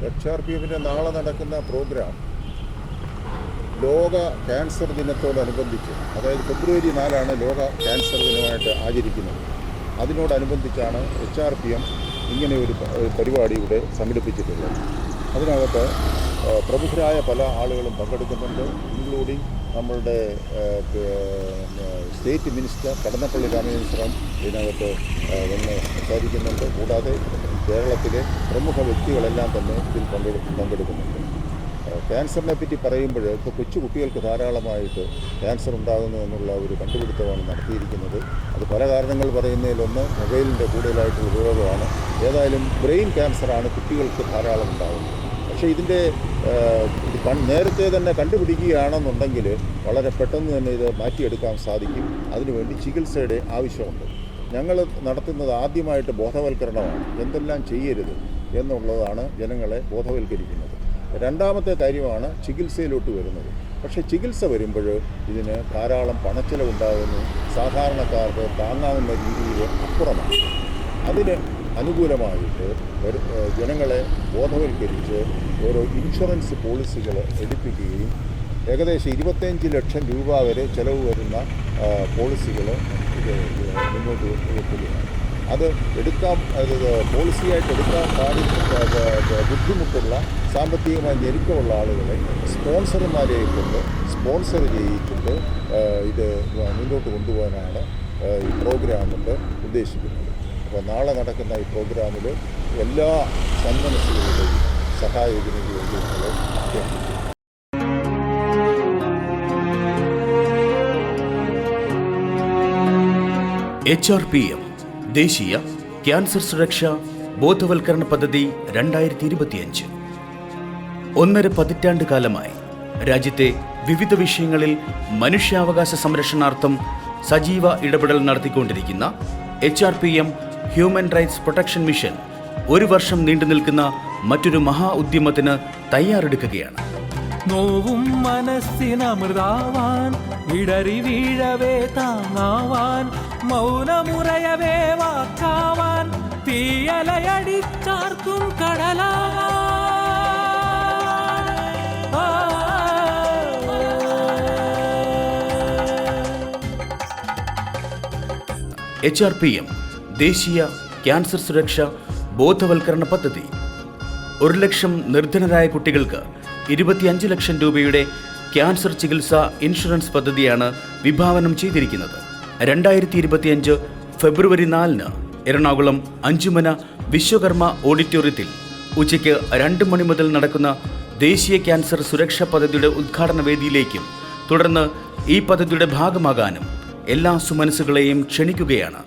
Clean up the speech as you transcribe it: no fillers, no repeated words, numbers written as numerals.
HRPFിൻ്റെ നാളെ നടക്കുന്ന പ്രോഗ്രാം ലോക ക്യാൻസർ ദിനത്തോടനുബന്ധിച്ച്, അതായത് ഫെബ്രുവരി 4 ലോക ക്യാൻസർ ദിനമായിട്ട് ആചരിക്കുന്നത്. അതിനോടനുബന്ധിച്ചാണ് HRPM ഇങ്ങനെ ഒരു പരിപാടി ഇവിടെ സംഘടിപ്പിച്ചിട്ടുള്ളത്. അതിനകത്ത് പ്രമുഖരായ പല ആളുകളും പങ്കെടുക്കുന്നുണ്ട്, ഇൻക്ലൂഡിങ് നമ്മളുടെ സ്റ്റേറ്റ് മിനിസ്റ്റർ കടന്നപ്പള്ളി രാമചന്ദ്രൻ ഇതിനകത്ത് വന്ന് സംസാരിക്കുന്നുണ്ട്. കൂടാതെ കേരളത്തിലെ പ്രമുഖ വ്യക്തികളെല്ലാം തന്നെ ഇതിൽ പങ്കെടുക്കുന്നുണ്ട്. ക്യാൻസറിനെ പറ്റി പറയുമ്പോൾ ഇപ്പോൾ കൊച്ചു കുട്ടികൾക്ക് ധാരാളമായിട്ട് ക്യാൻസർ ഉണ്ടാകുന്നു എന്നുള്ള ഒരു കണ്ടുപിടുത്തമാണ് നടത്തിയിരിക്കുന്നത്. അത് പല കാരണങ്ങൾ പറയുന്നതിലൊന്ന് മൊബൈലിൻ്റെ കൂടുതലായിട്ടുള്ള ഉപയോഗമാണ്. ഏതായാലും ബ്രെയിൻ ക്യാൻസറാണ് കുട്ടികൾക്ക് ധാരാളം ഉണ്ടാകുന്നത്. പക്ഷേ ഇതിൻ്റെ നേരത്തെ തന്നെ കണ്ടുപിടിക്കുകയാണെന്നുണ്ടെങ്കിൽ വളരെ പെട്ടെന്ന് തന്നെ ഇത് മാറ്റിയെടുക്കാൻ സാധിക്കും. അതിനുവേണ്ടി ചികിത്സയുടെ ആവശ്യമുണ്ട്. ഞങ്ങൾ നടത്തുന്നത് ആദ്യമായിട്ട് ബോധവൽക്കരണമാണ്. എന്തെല്ലാം ചെയ്യരുത് എന്നുള്ളതാണ് ജനങ്ങളെ ബോധവൽക്കരിക്കുന്നത്. രണ്ടാമത്തെ കാര്യമാണ് ചികിത്സയിലോട്ട് വരുന്നത്. പക്ഷേ ചികിത്സ വരുമ്പോൾ ഇതിന് ധാരാളം പണച്ചിലവുണ്ടാകുന്നു. സാധാരണക്കാർക്ക് താങ്ങാവുന്ന രീതിയിൽ അപ്പുറമാണ്. അതിന് അനുകൂലമായിട്ട് ജനങ്ങളെ ബോധവൽക്കരിച്ച് ഓരോ ഇൻഷുറൻസ് പോളിസികൾ എടുപ്പിക്കുകയും ഏകദേശം 25 ലക്ഷം രൂപ വരെ ചിലവ് വരുന്ന പോളിസികൾ മുന്നോട്ട് വെക്കുകയാണ്. അത് പോളിസിയായിട്ട് എടുക്കാൻ ബുദ്ധിമുട്ടുള്ള സാമ്പത്തികമായി ഞെരുക്കമുള്ള ആളുകളെ സ്പോൺസർമാരെ കൊണ്ട് സ്പോൺസർ ചെയ്യിച്ചിട്ട് ഇത് മുന്നോട്ട് കൊണ്ടുപോകാനാണ് ഈ പ്രോഗ്രാം കൊണ്ട് ഉദ്ദേശിക്കുന്നത്. അപ്പോൾ നാളെ നടക്കുന്ന ഈ പ്രോഗ്രാമിൽ എല്ലാ സന്മനസ്സുകളുടെയും സഹായത്തിനു വേണ്ടി ഞങ്ങൾ അഭ്യർത്ഥിക്കുന്നു. HRPM ദേശീയ ക്യാൻസർ സുരക്ഷാ ബോധവൽക്കരണ പദ്ധതി 2025 1.5 പതിറ്റാണ്ട് കാലമായി രാജ്യത്തെ വിവിധ വിഷയങ്ങളിൽ മനുഷ്യാവകാശ സംരക്ഷണാർത്ഥം സജീവ ഇടപെടൽ നടത്തിക്കൊണ്ടിരിക്കുന്ന HRPM human rights protection mission 1 വർഷം നീണ്ടു നിൽക്കുന്ന മറ്റൊരു മഹാ ഉദ്യമത്തിന് തയ്യാറെടുക്കുകയാണ്. നോവും മനസ്സിനമൃതാവാൻ വിടറി വീഴവേ താങ്ങാവാൻ മൗനമുറയവേ വാക്കാവാൻ തീയലയടിച്ചാർക്കും കടലാവാൻ HRPM ദേശീയ ക്യാൻസർ സുരക്ഷാ ബോധവൽക്കരണ പദ്ധതി 1 ലക്ഷം നിർധനരായ കുട്ടികൾക്ക് 25 ലക്ഷം രൂപയുടെ ക്യാൻസർ ചികിത്സാ ഇൻഷുറൻസ് പദ്ധതിയാണ് വിഭാവനം ചെയ്തിരിക്കുന്നത്. 2025 ഫെബ്രുവരി 4 എറണാകുളം അഞ്ചുമന വിശ്വകർമ്മ ഓഡിറ്റോറിയത്തിൽ ഉച്ചയ്ക്ക് 2 മണി മുതൽ നടക്കുന്ന ദേശീയ ക്യാൻസർ സുരക്ഷാ പദ്ധതിയുടെ ഉദ്ഘാടന വേദിയിലേക്കും തുടർന്ന് ഈ പദ്ധതിയുടെ ഭാഗമാകാനും എല്ലാ സുമനസ്സുകളെയും ക്ഷണിക്കുകയാണ്.